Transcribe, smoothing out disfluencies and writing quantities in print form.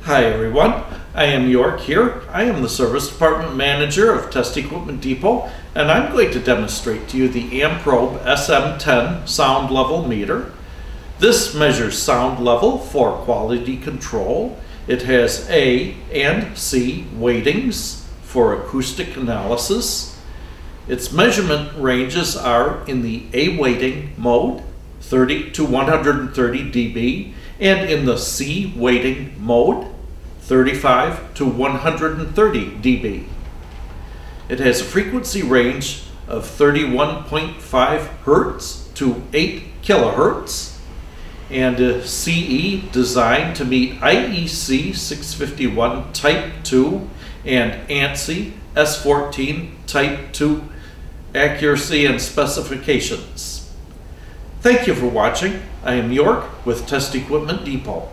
Hi everyone, I am York here. I am the Service Department Manager of Test Equipment Depot, and I'm going to demonstrate to you the Amprobe SM-10 sound level meter. This measures sound level for quality control. It has A and C weightings for acoustic analysis. Its measurement ranges are in the A weighting mode, 30 to 130 dB, and in the C weighting mode, 35 to 130 dB. It has a frequency range of 31.5 Hertz to 8 kilohertz, and a CE designed to meet IEC651 Type 2 and ANSI S1.4 Type 2 accuracy and specifications. Thank you for watching. I am York with Test Equipment Depot.